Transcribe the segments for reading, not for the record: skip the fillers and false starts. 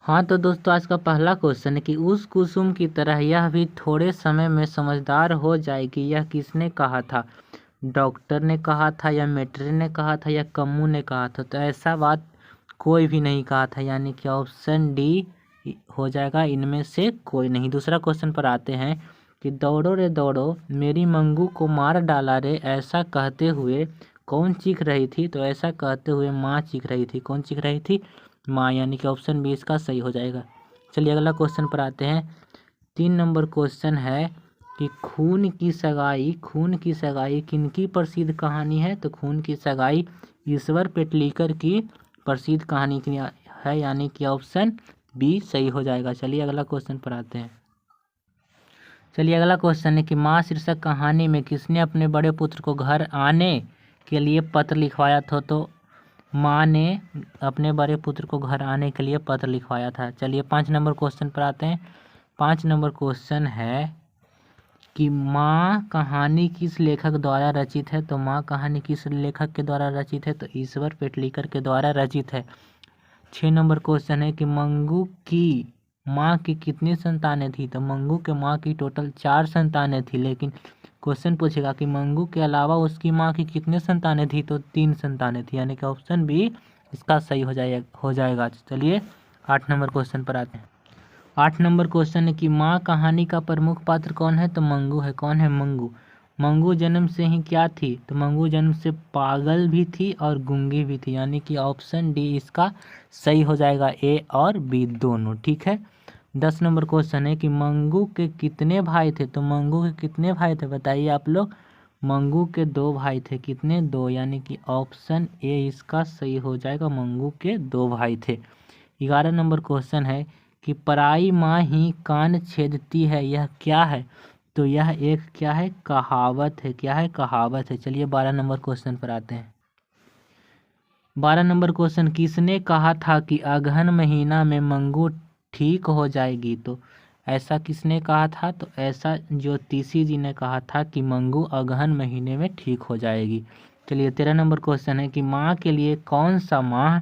हाँ तो दोस्तों, आज का पहला क्वेश्चन है कि उस कुसुम की तरह यह भी थोड़े समय में समझदार हो जाएगी, यह किसने कहा था? डॉक्टर ने कहा था, या मेट्रे ने कहा था, या कम्मू ने कहा था? तो ऐसा बात कोई भी नहीं कहा था, यानी कि ऑप्शन डी हो जाएगा, इनमें से कोई नहीं। दूसरा क्वेश्चन पर आते हैं कि दौड़ो रे दौड़ो मेरी मंगू को मार डाला रे, ऐसा कहते हुए कौन चीख रही थी? तो ऐसा कहते हुए माँ चीख रही थी। कौन चीख रही थी? माँ, यानी कि ऑप्शन बी इसका सही हो जाएगा। चलिए अगला क्वेश्चन पर आते हैं। 3 नंबर क्वेश्चन है कि खून की सगाई किनकी प्रसिद्ध कहानी है? तो खून की सगाई ईश्वर पेटलीकर की प्रसिद्ध कहानी है, यानी कि ऑप्शन बी सही हो जाएगा। चलिए अगला क्वेश्चन पर आते हैं। चलिए अगला क्वेश्चन है कि माँ शीर्षक कहानी में किसने अपने बड़े पुत्र को घर आने के लिए पत्र लिखवाया था? तो माँ ने अपने बड़े पुत्र को घर आने के लिए पत्र लिखवाया था। चलिए 5 नंबर क्वेश्चन पर आते हैं। 5 नंबर क्वेश्चन है कि माँ कहानी किस लेखक द्वारा रचित है? तो माँ कहानी किस लेखक के द्वारा रचित है? तो ईश्वर पेटलीकर के द्वारा रचित है। 6 नंबर क्वेश्चन है कि मंगू की माँ की कितनी संतानें थी? तो मंगू के माँ की टोटल 4 संतानें थी, लेकिन क्वेश्चन पूछेगा कि मंगू के अलावा उसकी माँ की कितनी संतानें थी? तो 3 संतानें थी, यानी कि ऑप्शन बी इसका सही हो जाएगा। चलिए 8 नंबर क्वेश्चन पर आते हैं। 8 नंबर क्वेश्चन है कि माँ कहानी का प्रमुख पात्र कौन है? तो मंगू है। कौन है मंगू? मंगू जन्म से ही क्या थी? तो मंगू जन्म से पागल भी थी और गूंगी भी थी, यानी कि ऑप्शन डी इसका सही हो जाएगा, ए और बी दोनों। ठीक है। 10 नंबर क्वेश्चन है कि मंगू के कितने भाई थे? तो मंगू के कितने भाई थे बताइए आप लोग। मंगू के 2 भाई थे। कितने? 2, यानी कि ऑप्शन ए इसका सही हो जाएगा, मंगू के 2 भाई थे। 11 नंबर क्वेश्चन है कि पराई माँ ही कान छेदती है, यह क्या है? तो यह एक क्या है? कहावत है। क्या है? कहावत है। चलिए 12 नंबर क्वेश्चन पर आते हैं। 12 नंबर क्वेश्चन, किसने कहा था कि अगहन महीना में मंगू ठीक हो जाएगी? तो ऐसा किसने कहा था? तो ऐसा ज्योतिषी जी ने कहा था कि मंगू अगहन महीने में ठीक हो जाएगी। चलिए 13 नंबर क्वेश्चन है कि माँ के लिए कौन सा माह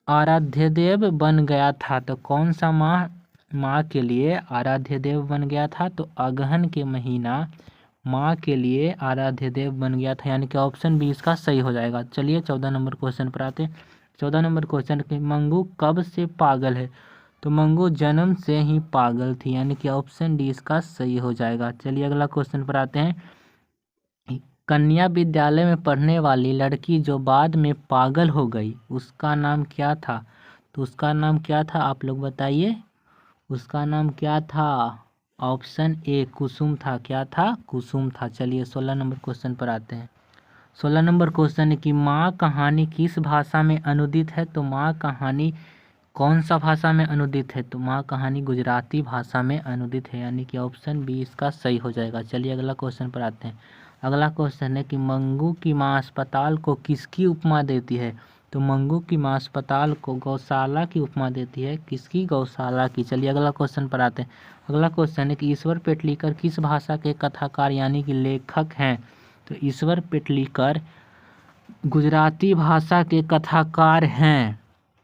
आराध्य देव बन गया था? तो कौन सा माह माँ के लिए आराध्य देव बन गया था? तो अगहन के महीना माँ के लिए आराध्य देव बन गया था, यानी कि ऑप्शन बी इसका सही हो जाएगा। चलिए 14 नंबर क्वेश्चन पर आते हैं। 14 नंबर क्वेश्चन कि मंगू कब से पागल है? तो मंगू जन्म से ही पागल थी, यानी कि ऑप्शन डी इसका सही हो जाएगा। चलिए अगला क्वेश्चन पर आते हैं। कन्या विद्यालय में पढ़ने वाली लड़की जो बाद में पागल हो गई, उसका नाम क्या था? तो उसका नाम क्या था आप लोग बताइए। उसका नाम क्या था? ऑप्शन ए कुसुम था। क्या था? कुसुम था। चलिए 16 नंबर क्वेश्चन पर आते हैं। 16 नंबर क्वेश्चन है कि माँ कहानी किस भाषा में अनुदित है? तो माँ कहानी कौन सा भाषा में अनुदित है? तो माँ कहानी गुजराती भाषा में अनुदित है, यानी कि ऑप्शन बी इसका सही हो जाएगा। चलिए अगला क्वेश्चन पर आते हैं। अगला क्वेश्चन है कि मंगू की माँ अस्पताल को किसकी उपमा देती है? तो मंगू की माँ अस्पताल को गौशाला की उपमा देती है। किसकी? गौशाला की। चलिए अगला क्वेश्चन पर आते हैं। अगला क्वेश्चन है कि ईश्वर पेटलीकर किस भाषा के कथाकार यानी कि लेखक हैं? तो ईश्वर पेटलीकर गुजराती भाषा के कथाकार हैं।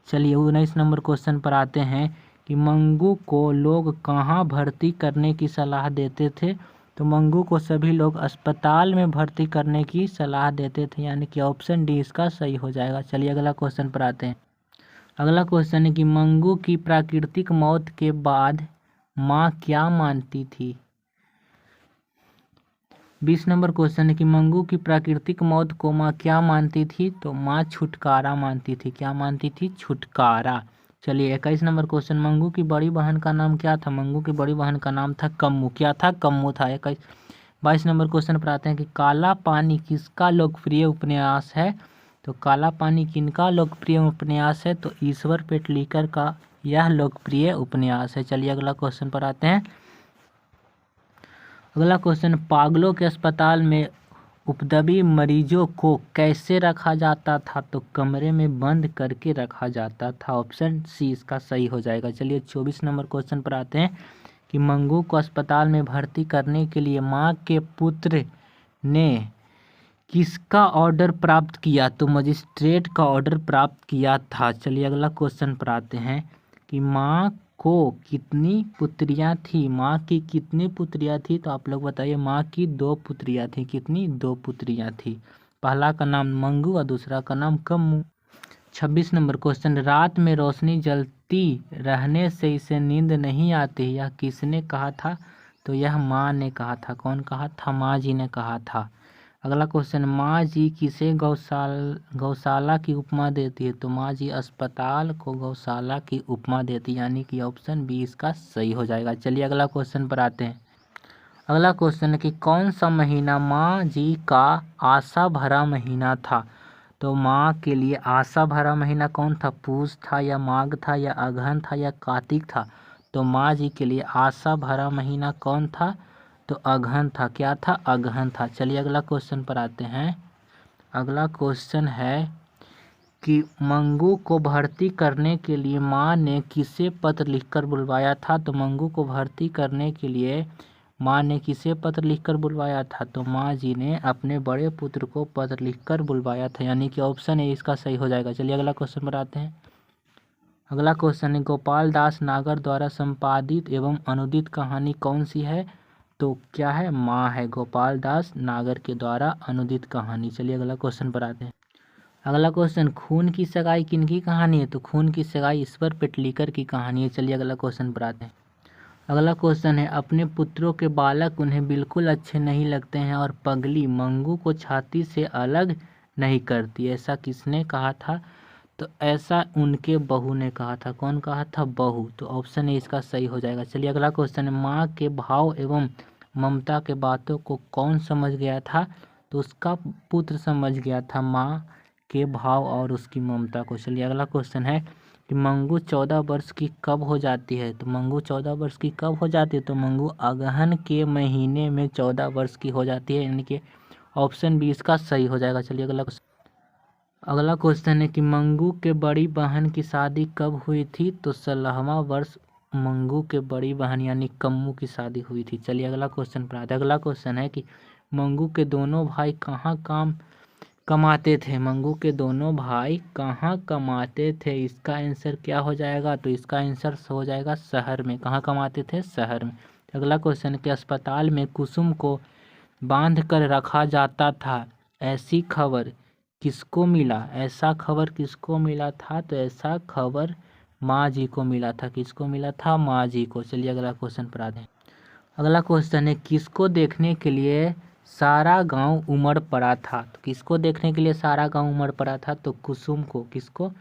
चलिए 19 नंबर क्वेश्चन पर आते हैं कि मंगू को लोग कहाँ भर्ती करने की सलाह देते थे? तो मंगू को सभी लोग अस्पताल में भर्ती करने की सलाह देते थे, यानी कि ऑप्शन डी इसका सही हो जाएगा। चलिए अगला क्वेश्चन पर आते हैं। अगला क्वेश्चन है कि मंगू की प्राकृतिक मौत के बाद माँ क्या मानती थी? 20 नंबर क्वेश्चन है कि मंगू की प्राकृतिक मौत को माँ क्या मानती थी? तो माँ छुटकारा मानती थी। क्या मानती थी? छुटकारा। चलिए 21 नंबर क्वेश्चन, मंगू की बड़ी बहन का नाम क्या था? मंगू की बड़ी बहन का नाम था कम्मू। क्या था? कम्मू था। 22 नंबर क्वेश्चन पर आते हैं कि काला पानी किसका लोकप्रिय उपन्यास है? तो काला पानी किनका लोकप्रिय उपन्यास है? तो ईश्वर पेटलीकर का यह लोकप्रिय उपन्यास है। चलिए अगला क्वेश्चन पर आते हैं। अगला क्वेश्चन, पागलों के अस्पताल में उपद्रवी मरीजों को कैसे रखा जाता था? तो कमरे में बंद करके रखा जाता था। ऑप्शन सी इसका सही हो जाएगा। चलिए 24 नंबर क्वेश्चन पर आते हैं कि मंगू को अस्पताल में भर्ती करने के लिए माँ के पुत्र ने किसका ऑर्डर प्राप्त किया? तो मजिस्ट्रेट का ऑर्डर प्राप्त किया था। चलिए अगला क्वेश्चन पर आते हैं कि माँ को कितनी पुत्रियाँ थी? माँ की कितनी पुत्रियाँ थी? तो आप लोग बताइए। माँ की 2 पुत्रियाँ थी। कितनी? 2 पुत्रियाँ थी। पहला का नाम मंगू और दूसरा का नाम कम्मू। 26 नंबर क्वेश्चन, रात में रोशनी जलती रहने से इसे नींद नहीं आती, यह किसने कहा था? तो यह माँ ने कहा था। कौन कहा था? माँ जी ने कहा था। अगला क्वेश्चन, माँ जी किसे गौशाला की उपमा देती है? तो माँ जी अस्पताल को गौशाला की उपमा देती है, यानी कि ऑप्शन बी इसका सही हो जाएगा। चलिए अगला क्वेश्चन पर आते हैं। अगला क्वेश्चन है कि कौन सा महीना माँ जी का आशा भरा महीना था? तो माँ के लिए आशा भरा महीना कौन था? पूस था या माघ था या अगहन था या कार्तिक था? तो माँ जी के लिए आशा भरा महीना कौन था? तो अगहन था। क्या था? अगहन था। चलिए अगला क्वेश्चन पर आते हैं। अगला क्वेश्चन है कि मंगू को भर्ती करने के लिए माँ ने किसे पत्र लिखकर बुलवाया था? तो मंगू को भर्ती करने के लिए माँ ने किसे पत्र लिखकर बुलवाया था? तो माँ जी ने अपने बड़े पुत्र को पत्र लिखकर बुलवाया था, यानी कि ऑप्शन ए इसका सही हो जाएगा। चलिए अगला क्वेश्चन पर आते हैं। अगला क्वेश्चन है गोपाल दास नागर द्वारा संपादित एवं अनुदित कहानी कौन सी है? तो क्या है? माँ है। गोपाल दास नागर के द्वारा अनुदित कहानी। चलिए अगला क्वेश्चन पर आते हैं। अगला क्वेश्चन, खून की सगाई किनकी कहानी है? तो खून की सगाई ईश्वर पेटलीकर की कहानी है। चलिए अगला क्वेश्चन पर आते हैं। अगला क्वेश्चन है अपने पुत्रों के बालक उन्हें बिल्कुल अच्छे नहीं लगते हैं और पगली मंगू को छाती से अलग नहीं करती, ऐसा किसने कहा था? तो ऐसा उनके बहू ने कहा था। कौन कहा था? बहू। तो ऑप्शन ए इसका सही हो जाएगा। चलिए अगला क्वेश्चन है माँ के भाव एवं ममता के बातों को कौन समझ गया था? तो उसका पुत्र समझ गया था माँ के भाव और उसकी ममता को। चलिए अगला क्वेश्चन है कि मंगू 14 वर्ष की कब हो जाती है? तो मंगू 14 वर्ष की कब हो जाती है? तो मंगू अगहन के महीने में 14 वर्ष की हो जाती है, यानी कि ऑप्शन बी इसका सही हो जाएगा। चलिए अगला क्वेश्चन है कि मंगू के बड़ी बहन की शादी कब हुई थी? तो 16वां वर्ष मंगू के बड़ी बहन यानी कम्मू की शादी हुई थी। चलिए अगला क्वेश्चन पर आते हैं। अगला क्वेश्चन है कि मंगू के दोनों भाई कहाँ काम कमाते थे? मंगू के दोनों भाई कहाँ कमाते थे? इसका आंसर क्या हो जाएगा? तो इसका आंसर हो जाएगा शहर में। कहाँ कमाते थे? शहर में। अगला क्वेश्चन कि अस्पताल में कुसुम को बांध कर रखा जाता था, ऐसी खबर किसको मिला? ऐसा खबर किसको मिला था? तो ऐसा खबर माँ जी को मिला था। किसको मिला था? माँ जी को। चलिए अगला क्वेश्चन पर आते हैं। अगला क्वेश्चन है किसको देखने के लिए सारा गांव उमड़ पड़ा था? तो किसको देखने के लिए सारा गांव उमड़ पड़ा था? तो कुसुम को। किसको?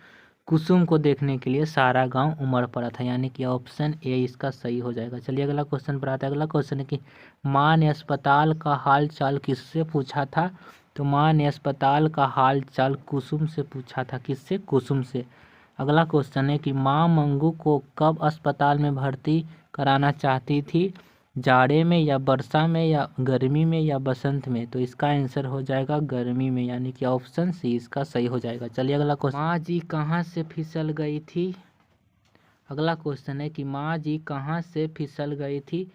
कुसुम को देखने के लिए सारा गांव उमड़ पड़ा था, यानी कि ऑप्शन ए इसका सही हो जाएगा। चलिए अगला क्वेश्चन पर आता है। अगला क्वेश्चन है कि माँ ने अस्पताल का हाल चाल किससे पूछा था? तो माँ ने अस्पताल का हाल चाल कुसुम से पूछा था। किससे? कुसुम से। अगला क्वेश्चन है कि माँ मंगू को कब अस्पताल में भर्ती कराना चाहती थी? जाड़े में या वर्षा में या गर्मी में या बसंत में? तो इसका आंसर हो जाएगा गर्मी में, यानी कि ऑप्शन सी इसका सही हो जाएगा। चलिए अगला क्वेश्चन, माँ जी कहाँ से फिसल गई थी? अगला क्वेश्चन है कि माँ जी कहाँ से फिसल गई थी?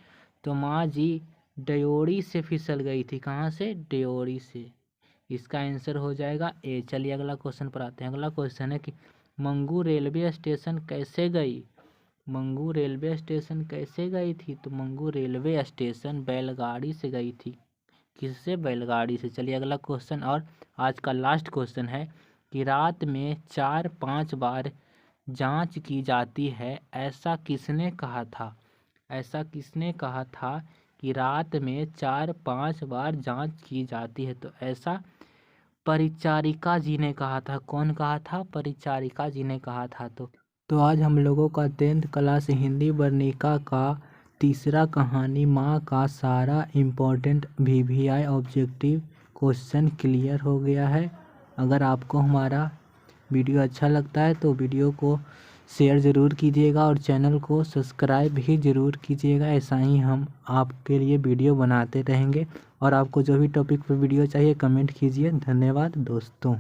तो माँ जी ड्योढ़ी से फिसल गई थी। कहाँ से? ड्योढ़ी से। इसका आंसर हो जाएगा ए। चलिए अगला क्वेश्चन पर आते हैं। अगला क्वेश्चन है कि मंगू रेलवे स्टेशन कैसे गई? मंगू रेलवे स्टेशन कैसे गई थी? तो मंगू रेलवे स्टेशन बैलगाड़ी से गई थी। किससे? बैलगाड़ी से। चलिए अगला क्वेश्चन और आज का लास्ट क्वेश्चन है कि रात में 4-5 बार जांच की जाती है, ऐसा किसने कहा था? ऐसा किसने कहा था कि रात में 4-5 बार जांच की जाती है? तो ऐसा परिचारिका जी ने कहा था। कौन कहा था? परिचारिका जी ने कहा था। तो आज हम लोगों का 10th क्लास हिंदी वर्णिका का तीसरा कहानी माँ का सारा important VVI objective question clear हो गया है। अगर आपको हमारा वीडियो अच्छा लगता है तो वीडियो को शेयर ज़रूर कीजिएगा और चैनल को सब्सक्राइब भी ज़रूर कीजिएगा। ऐसा ही हम आपके लिए वीडियो बनाते रहेंगे और आपको जो भी टॉपिक पर वीडियो चाहिए कमेंट कीजिए। धन्यवाद दोस्तों।